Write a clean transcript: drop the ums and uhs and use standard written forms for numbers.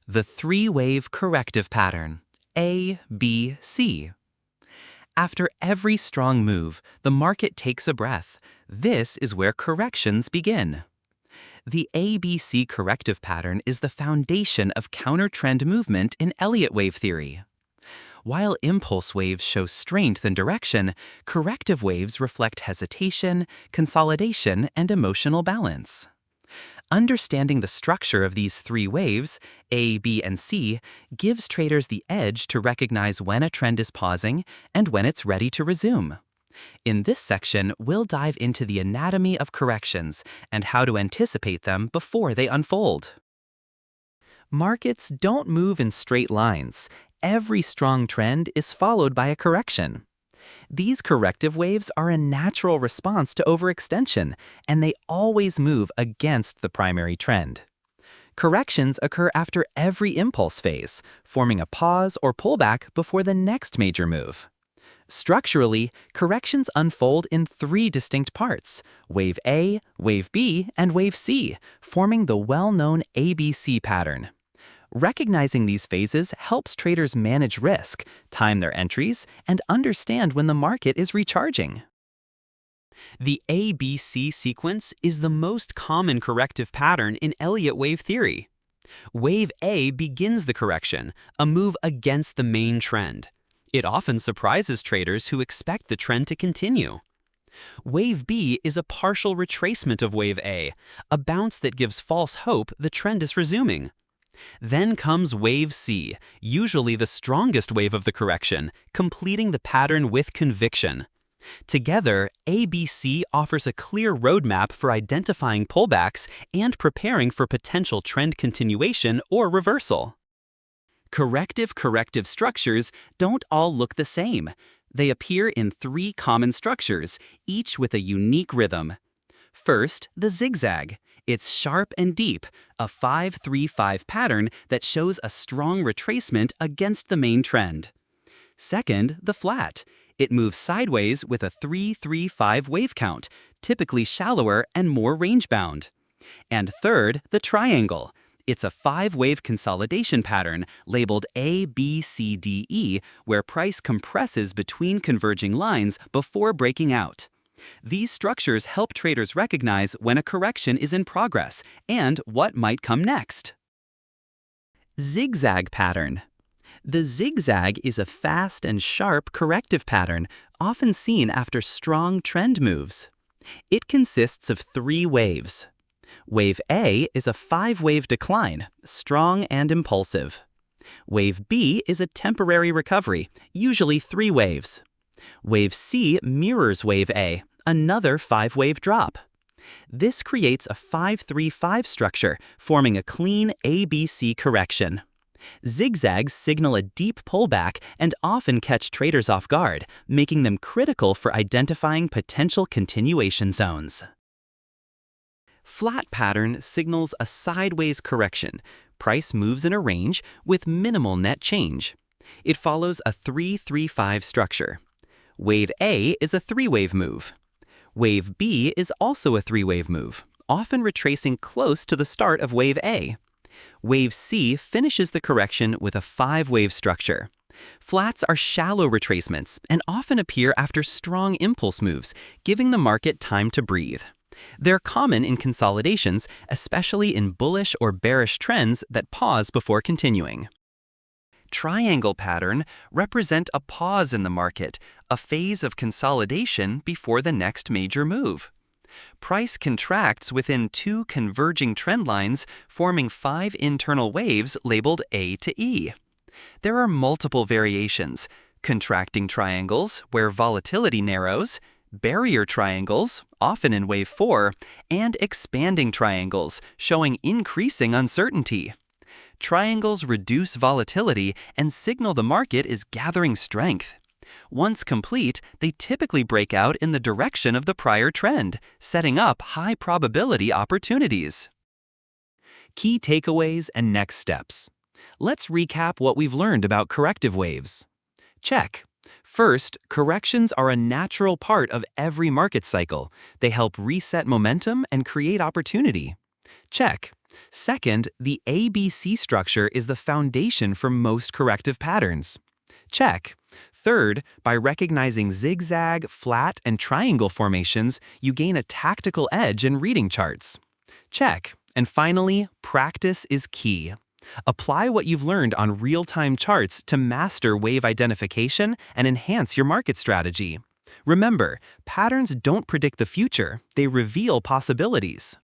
The three-wave corrective pattern, A, B, C. After every strong move, the market takes a breath. This is where corrections begin. The ABC corrective pattern is the foundation of counter-trend movement in Elliott Wave Theory. While impulse waves show strength and direction, corrective waves reflect hesitation, consolidation, and emotional balance. Understanding the structure of these three waves, A, B, and C, gives traders the edge to recognize when a trend is pausing and when it's ready to resume. In this section, we'll dive into the anatomy of corrections and how to anticipate them before they unfold. Markets don't move in straight lines. Every strong trend is followed by a correction. These corrective waves are a natural response to overextension, and they always move against the primary trend. Corrections occur after every impulse phase, forming a pause or pullback before the next major move. Structurally, corrections unfold in three distinct parts: Wave A, Wave B, and Wave C, forming the well-known ABC pattern. Recognizing these phases helps traders manage risk, time their entries, and understand when the market is recharging. The ABC sequence is the most common corrective pattern in Elliott Wave Theory. Wave A begins the correction, a move against the main trend. It often surprises traders who expect the trend to continue. Wave B is a partial retracement of Wave A, a bounce that gives false hope the trend is resuming. Then comes Wave C, usually the strongest wave of the correction, completing the pattern with conviction. Together, ABC offers a clear roadmap for identifying pullbacks and preparing for potential trend continuation or reversal. Corrective structures don't all look the same. They appear in three common structures, each with a unique rhythm. First, the zigzag. It's sharp and deep, a 5-3-5 pattern that shows a strong retracement against the main trend. Second, the flat. It moves sideways with a 3-3-5 wave count, typically shallower and more range-bound. And third, the triangle. It's a 5-wave consolidation pattern labeled A, B, C, D, E, where price compresses between converging lines before breaking out. These structures help traders recognize when a correction is in progress and what might come next. Zigzag pattern. The zigzag is a fast and sharp corrective pattern, often seen after strong trend moves. It consists of three waves. Wave A is a 5-wave decline, strong and impulsive. Wave B is a temporary recovery, usually 3 waves. Wave C mirrors Wave A, another 5-wave drop. This creates a 5-3-5 structure, forming a clean ABC correction. Zigzags signal a deep pullback and often catch traders off guard, making them critical for identifying potential continuation zones. Flat pattern signals a sideways correction. Price moves in a range with minimal net change. It follows a 3-3-5 structure. Wave A is a 3-wave move. Wave B is also a 3-wave move, often retracing close to the start of Wave A. Wave C finishes the correction with a 5-wave structure. Flats are shallow retracements and often appear after strong impulse moves, giving the market time to breathe. They're common in consolidations, especially in bullish or bearish trends that pause before continuing. Triangle pattern represent a pause in the market, a phase of consolidation before the next major move. Price contracts within 2 converging trend lines, forming 5 internal waves labeled A to E. There are multiple variations: contracting triangles, where volatility narrows, barrier triangles, often in Wave 4, and expanding triangles, showing increasing uncertainty. Triangles reduce volatility and signal the market is gathering strength. Once complete, they typically break out in the direction of the prior trend, setting up high-probability opportunities. Key takeaways and next steps. Let's recap what we've learned about corrective waves. Check. First, corrections are a natural part of every market cycle. They help reset momentum and create opportunity. Check. Second, the ABC structure is the foundation for most corrective patterns. Check. Third, by recognizing zigzag, flat, and triangle formations, you gain a tactical edge in reading charts. Check. And finally, practice is key. Apply what you've learned on real-time charts to master wave identification and enhance your market strategy. Remember, patterns don't predict the future, they reveal possibilities.